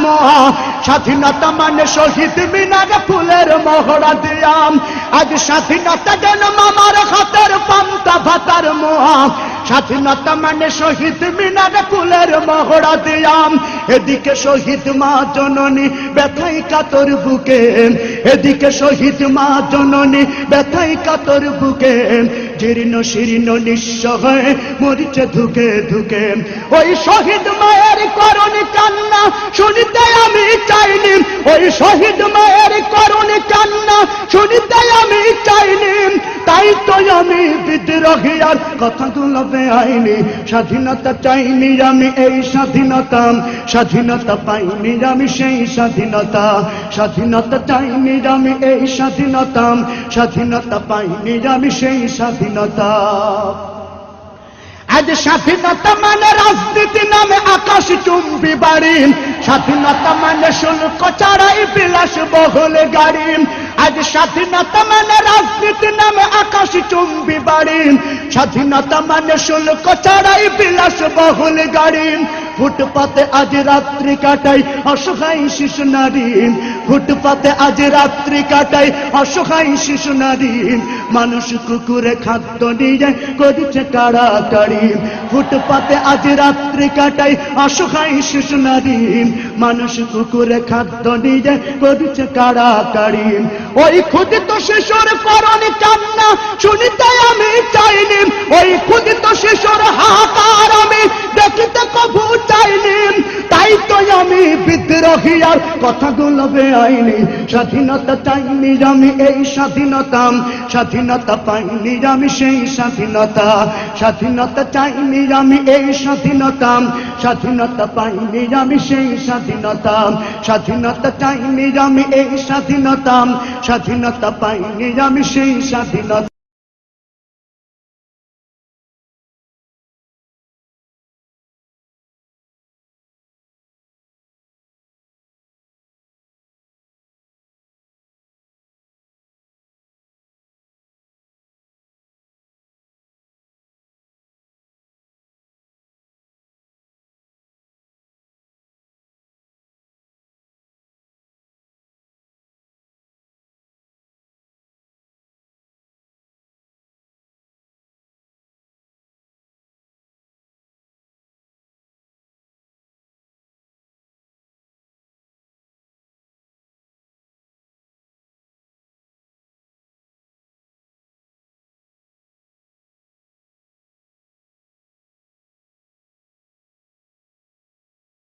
মোয়া স্বাধীনতা মানে শহীদ মিনারে ফুলের মহড়া দিয়াম আজ স্বাধীনতা যেন মামার হাতের পান্তা ভাতার মোয়া স্বাধীনতা মানে শহীদ মিনারে ফুলের মহড়া দিয়াম এদিকে শহীদ মা জননী ব্যথাই কাতর বুকে এদিকে শহীদ মা জননী ব্যথাই কাতর বুকে জীর্ণ শীর্ণ নিঃস্ব হয়ে মরিচে ধুকে ধুকে ওই শহীদ মায়ের করুণ কান্না শুনিতে আমি চাইনি ওই শহীদ মায়ের করুণ কান্না শুনিতে আমি চাইনি তাই তো আমি বিদ্রোহী আর কথাগুলো বেআইনি স্বাধীনতা চাইনি আমি এই স্বাধীনতা স্বাধীনতা পাইনি আমি সেই স্বাধীনতা স্বাধীনতা চাইনি আমি এই স্বাধীনতা স্বাধীনতা পাইনি আমি সেই স্বাধীনতা আজ স্বাধীনতা মানে রাজনীতি নামে আকাশ চুম্বি বাড়ি স্বাধীনতা মানে শুল্ক ছাড়াই বিলাস বহুল গাড়ি আজ স্বাধীনতা মানে রাজনীতি নামে আকাশ চুম্বি বাড়ি স্বাধীনতা মানে শুল্ক ছাড়াই বিলাস বহুল গাড়ি ফুটপাতে আজ রাত্রি কাটাই অসহায় শিশু নারী ফুটপাতে আজ রাত্রি কাটাই অসহায় শিশু নারী মানুষ কুকুরে খাদ্য নিয়ে করেছে কাড়াকাড়ি ফুটপাতে আজ রাত্রি কাটাই অসহায় শিশু নারী মানুষ কুকুরে খাদ্য নিয়ে করেছে কাড়াকাড়ি ওই ক্ষুদিত শিশুর করুণ কান্না শুনিতে আমি চাইনি ওই ক্ষুদিত শিশুর হাহাকার আমি দেখিতে কভু চাইনি তাই তো আমি বিদ্রোহী আর কথাগুলো বেআইনি স্বাধীনতা চাইনি আমি এই স্বাধীনতা স্বাধীনতা পাইনি আমি সেই স্বাধীনতা স্বাধীনতা চাইনি আমি এই স্বাধীনতা স্বাধীনতা পাইনি আমি সেই স্বাধীনতা স্বাধীনতা চাইনি আমি এই স্বাধীনতা স্বাধীনতা পাইনি আমি সেই স্বাধীনতা